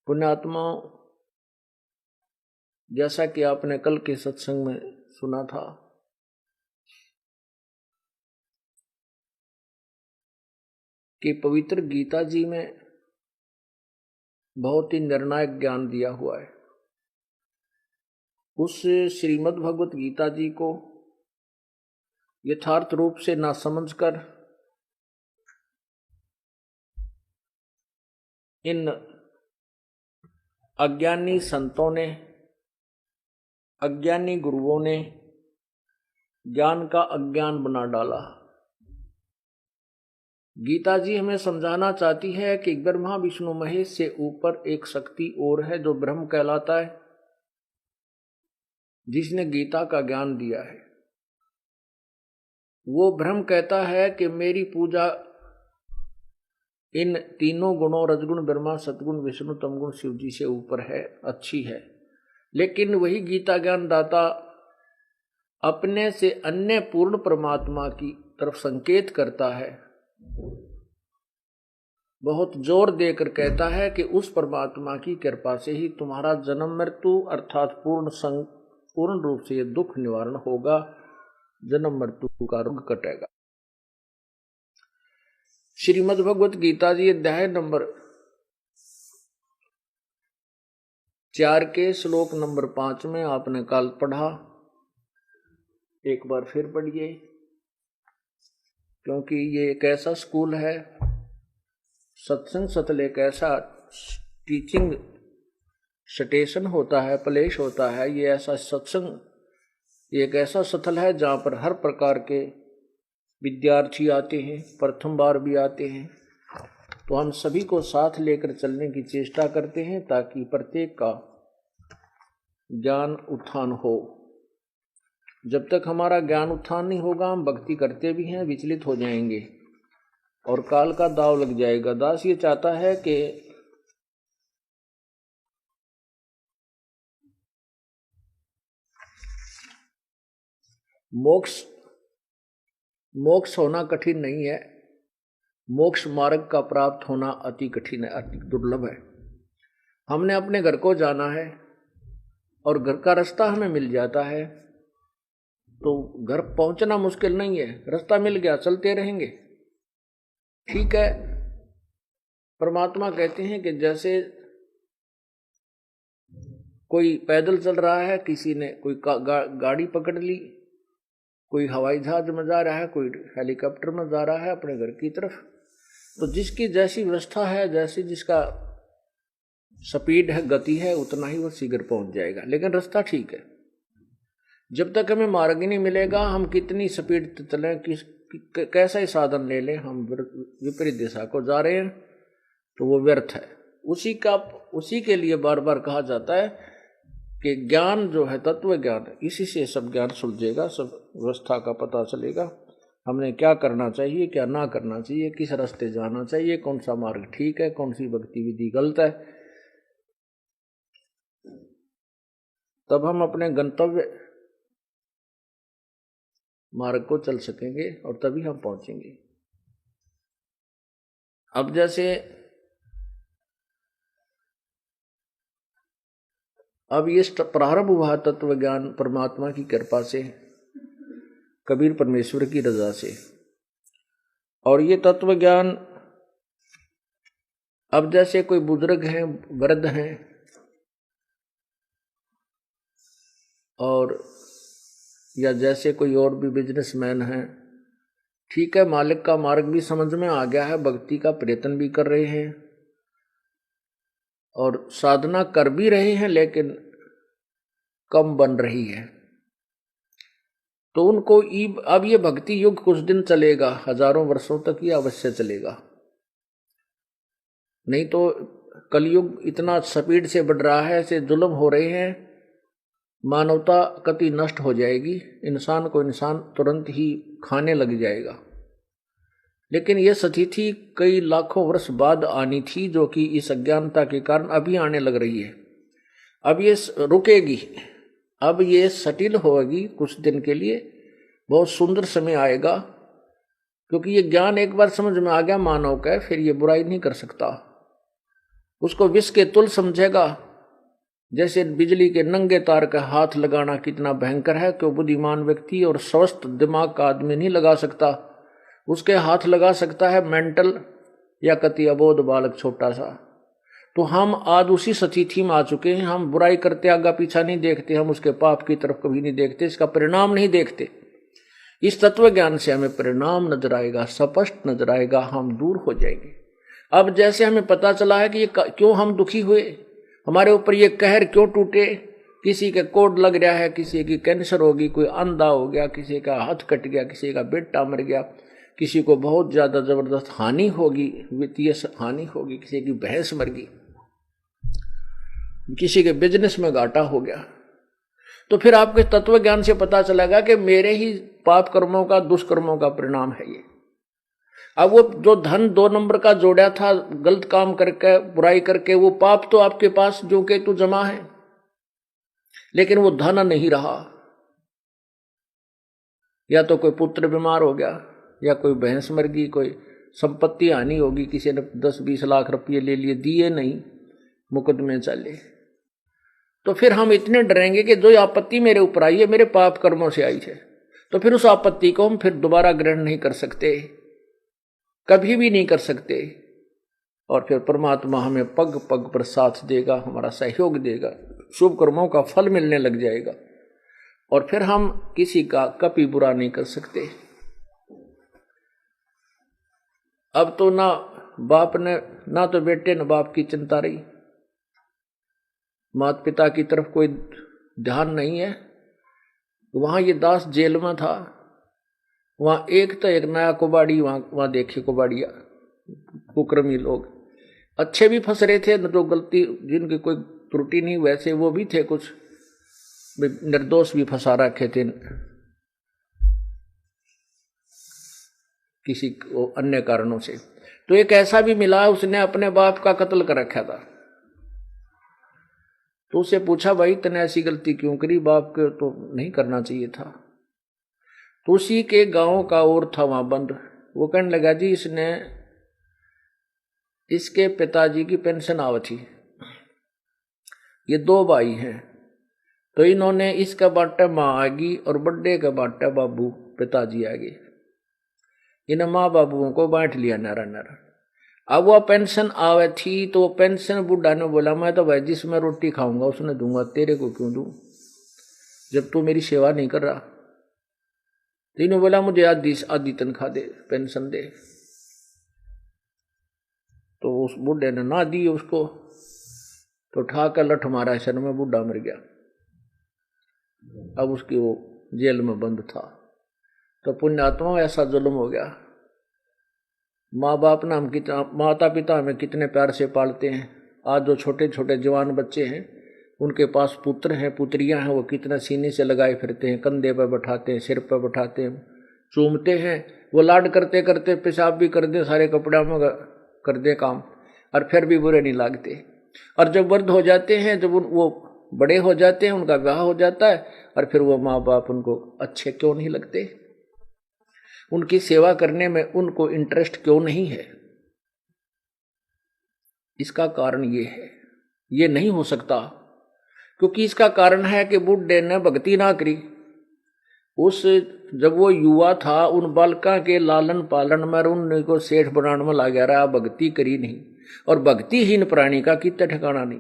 पुण्यात्माओं, जैसा कि आपने कल के सत्संग में सुना था कि पवित्र गीता जी में बहुत ही निर्णायक ज्ञान दिया हुआ है। उस श्रीमद् भगवत गीता जी को यथार्थ रूप से ना समझकर इन अज्ञानी संतों ने, अज्ञानी गुरुओं ने ज्ञान का अज्ञान बना डाला। गीता जी हमें समझाना चाहती है कि ब्रह्मा विष्णु महेश से ऊपर एक शक्ति और है जो ब्रह्म कहलाता है, जिसने गीता का ज्ञान दिया है। वो ब्रह्म कहता है कि मेरी पूजा इन तीनों गुणों रजगुण ब्रह्मा सतगुण विष्णु तमगुण शिव जी से ऊपर है, अच्छी है। लेकिन वही गीता ज्ञान दाता अपने से अन्य पूर्ण परमात्मा की तरफ संकेत करता है, बहुत जोर देकर कहता है कि उस परमात्मा की कृपा से ही तुम्हारा जन्म मृत्यु अर्थात पूर्ण रूप से ये दुख निवारण होगा, जन्म मृत्यु का रोग कटेगा। श्रीमद् भगवत गीता जी अध्याय नंबर 4 के श्लोक नंबर 5 में आपने कल पढ़ा, एक बार फिर पढ़िए, क्योंकि ये एक ऐसा स्कूल है, सत्संग सतल एक ऐसा टीचिंग स्टेशन होता है, प्लेस होता है। ये ऐसा सत्संग एक ऐसा स्थल है जहाँ पर हर प्रकार के विद्यार्थी आते हैं, प्रथम बार भी आते हैं। तो हम सभी को साथ लेकर चलने की चेष्टा करते हैं ताकि प्रत्येक का ज्ञान उत्थान हो। जब तक हमारा ज्ञान उत्थान नहीं होगा, हम भक्ति करते भी हैं, विचलित हो जाएंगे और काल का दाव लग जाएगा। दास ये चाहता है कि मोक्ष होना कठिन नहीं है, मोक्ष मार्ग का प्राप्त होना अति कठिन है, अति दुर्लभ है। हमने अपने घर को जाना है और घर का रास्ता हमें मिल जाता है तो घर पहुंचना मुश्किल नहीं है, रास्ता मिल गया, चलते रहेंगे, ठीक है। परमात्मा कहते हैं कि जैसे कोई पैदल चल रहा है, किसी ने कोई गाड़ी पकड़ ली, कोई हवाई जहाज में जा रहा है, कोई हेलीकॉप्टर में जा रहा है अपने घर की तरफ, तो जिसकी जैसी व्यवस्था है, जैसी जिसका स्पीड है, गति है, उतना ही वो शीघ्र पहुंच जाएगा। लेकिन रास्ता ठीक है। जब तक हमें मार्ग ही नहीं मिलेगा, हम कितनी स्पीड चलें, कैसा ही साधन ले लें, हम विपरीत दिशा को जा रहे हैं तो वो व्यर्थ है। उसी के लिए बार बार कहा जाता है कि ज्ञान जो है तत्व ज्ञान, इसी से सब ज्ञान सुलझेगा, सब व्यवस्था का पता चलेगा, हमने क्या करना चाहिए, क्या ना करना चाहिए, किस रास्ते जाना चाहिए, कौन सा मार्ग ठीक है, कौन सी भक्ति विधि गलत है। तब हम अपने गंतव्य मार्ग को चल सकेंगे और तभी हम पहुंचेंगे। अब जैसे अब ये प्रारंभ हुआ तत्व ज्ञान परमात्मा की कृपा से, कबीर परमेश्वर की रजा से, और ये तत्व ज्ञान अब जैसे कोई बुजुर्ग हैं, वृद्ध हैं और या जैसे कोई और भी बिजनेसमैन है, ठीक है, मालिक का मार्ग भी समझ में आ गया है, भक्ति का प्रयत्न भी कर रहे हैं और साधना कर भी रहे हैं, लेकिन कम बन रही है। तो उनको अब ये भक्ति युग कुछ दिन चलेगा, हजारों वर्षों तक ये अवश्य चलेगा, नहीं तो कलयुग इतना स्पीड से बढ़ रहा है, ऐसे जुल्म हो रहे हैं, मानवता कति नष्ट हो जाएगी, इंसान को इंसान तुरंत ही खाने लग जाएगा। लेकिन यह स्थिति कई लाखों वर्ष बाद आनी थी, जो कि इस अज्ञानता के कारण अभी आने लग रही है। अब ये रुकेगी, अब ये सटिल होगी कुछ दिन के लिए, बहुत सुंदर समय आएगा, क्योंकि ये ज्ञान एक बार समझ में आ गया मानव का, फिर ये बुराई नहीं कर सकता। उसको विष के तुल समझेगा। जैसे बिजली के नंगे तार का हाथ लगाना कितना भयंकर है, कि बुद्धिमान व्यक्ति और स्वस्थ दिमाग का आदमी नहीं लगा सकता। उसके हाथ लगा सकता है मेंटल या कति अबोध बालक छोटा सा। तो हम आज उसी स्थिति में आ चुके हैं। हम बुराई करते आगा पीछा नहीं देखते, हम उसके पाप की तरफ कभी नहीं देखते, इसका परिणाम नहीं देखते। इस तत्व ज्ञान से हमें परिणाम नजर आएगा, स्पष्ट नजर आएगा, हम दूर हो जाएंगे। अब जैसे हमें पता चला है कि ये क्यों हम दुखी हुए, हमारे ऊपर ये कहर क्यों टूटे, किसी के कोड लग रहा है, किसी की कैंसर होगी, कोई अंधा हो गया, किसी का हाथ कट गया, किसी का बेटा मर गया, किसी को बहुत ज्यादा जबरदस्त हानि होगी, वित्तीय हानि होगी, किसी की भैंस मर गई, किसी के बिजनेस में घाटा हो गया। तो फिर आपके तत्व ज्ञान से पता चलेगा कि मेरे ही पाप कर्मों का, दुष्कर्मों का परिणाम है ये। अब वो जो धन 2 नंबर का जोड़ा था गलत काम करके, बुराई करके, वो पाप तो आपके पास जो के तो जमा है, लेकिन वो धन नहीं रहा। या तो कोई पुत्र बीमार हो गया, या कोई भैंस मर गई, कोई संपत्ति हानि होगी, किसी ने 10-20 लाख रुपये ले लिए, दिए नहीं, मुकदमे चले। तो फिर हम इतने डरेंगे कि जो आपत्ति मेरे ऊपर आई है मेरे पाप कर्मों से आई है, तो फिर उस आपत्ति को हम फिर दोबारा ग्रहण नहीं कर सकते, कभी भी नहीं कर सकते। और फिर परमात्मा हमें पग पग पर साथ देगा, हमारा सहयोग देगा, शुभ कर्मों का फल मिलने लग जाएगा, और फिर हम किसी का कभी बुरा नहीं कर सकते। अब तो ना बाप ने, ना तो बेटे न बाप की चिंता रही, माता पिता की तरफ कोई ध्यान नहीं है। वहां ये दास जेल में था, वहां एक तो एक नया कुबाड़ी, वहां देखे कुबाड़िया कुकर्मी लोग, अच्छे भी फंस रहे थे, जो गलती जिनकी कोई त्रुटि नहीं वैसे वो भी थे, कुछ निर्दोष भी फंसा रखे थे किसी अन्य कारणों से। तो एक ऐसा भी मिला, उसने अपने बाप का कत्ल कर रखा था। तो उससे पूछा, भाई तने ऐसी गलती क्यों करी, बाप को तो नहीं करना चाहिए था। तो उसी के गांव का और था वहां बंद, वो कहने लगा, जी इसके पिताजी की पेंशन आवत थी, ये 2 भाई हैं, तो इन्होंने इसका बाटा माँ आएगी और बड्डे का बाटा बाबू पिताजी आएगी, इन माँ बाबुओं को बांट लिया नारा नारा। अब वह पेंशन आवे थी, तो वो पेंशन बुढ़ा ने बोला, मैं तो भाई जिसमें रोटी खाऊंगा उसने दूंगा, तेरे को क्यों दूं जब तू मेरी सेवा नहीं कर रहा। तीनों बोला, मुझे आधी तनख्वाह दे, पेंशन दे। तो उस बुढ़े ने ना दी उसको, तो उठाकर लठ मारा सर में, बुढ़ा मर गया। अब उसकी वो जेल में बंद था। तो पुण्यात्मा ऐसा जुल्म हो गया। माँ बाप ना हम कितना, माता पिता हमें कितने प्यार से पालते हैं। आज जो छोटे छोटे जवान बच्चे हैं, उनके पास पुत्र हैं, पुत्रियां हैं, वो कितना सीने से लगाए फिरते हैं, कंधे पर बैठाते हैं, सिर पर बैठाते हैं, चूमते हैं। वो लाड करते करते पेशाब भी कर दे, सारे कपड़ों में कर दे काम, और फिर भी बुरे नहीं लगते। और जब वृद्ध हो जाते हैं, जब वो बड़े हो जाते हैं, उनका विवाह हो जाता है, और फिर वो माँ बाप उनको अच्छे क्यों नहीं लगते, उनकी सेवा करने में उनको इंटरेस्ट क्यों नहीं है। इसका कारण ये है, ये नहीं हो सकता, क्योंकि इसका कारण है कि बुढ़े ने भक्ति ना करी। जब वो युवा था, उन बालका के लालन पालन में उनको सेठ बनाने में लगा रहा, भक्ति करी नहीं। और भक्तिहीन प्राणी का कितना ठिकाना नहीं।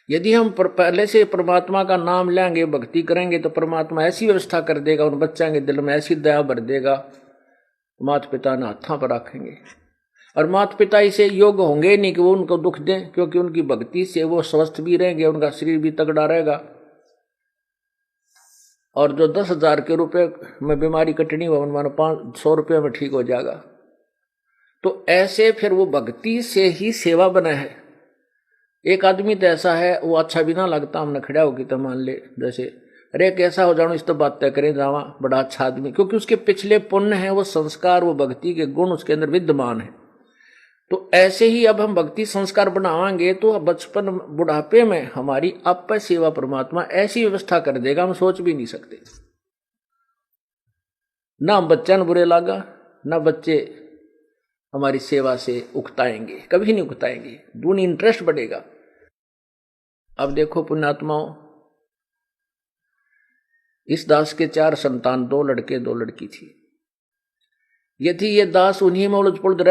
यदि हम पहले से परमात्मा का नाम लेंगे, भक्ति करेंगे, तो परमात्मा ऐसी व्यवस्था कर देगा, उन बच्चों के दिल में ऐसी दया भर देगा, माता पिता ने हाथों पर रखेंगे। और माता पिता इसे योग्य होंगे नहीं कि वो उनको दुख दें, क्योंकि उनकी भक्ति से वो स्वस्थ भी रहेंगे, उनका शरीर भी तगड़ा रहेगा। और जो 10,000 के रुपए में बीमारी कटनी हो, उनमें 500 रुपये में ठीक हो जाएगा। तो ऐसे फिर वो भक्ति से ही सेवा बना है। एक आदमी तो ऐसा है, वो अच्छा भी ना लगता, हमने खड़ा होगी तो मान ले, जैसे अरे कैसा हो जाओ, इस तो बात तय करें जावा, बड़ा अच्छा आदमी, क्योंकि उसके पिछले पुण्य है, वो संस्कार, वो भक्ति के गुण उसके अंदर विद्यमान है। तो ऐसे ही अब हम भक्ति संस्कार बनावाएंगे, तो बचपन बुढ़ापे में हमारी आप सेवा परमात्मा ऐसी व्यवस्था कर देगा, हम सोच भी नहीं सकते। ना हम बच्चों बुरे लागा, ना बच्चे हमारी सेवा से उकताएंगे, कभी नहीं उकताएंगे, दूनी इंटरेस्ट बढ़ेगा। अब देखो पुण्यात्माओं, इस दास के 4 संतान, 2 लड़के 2 लड़की थी। यदि ये दास उन्हीं में उलझ पुलझ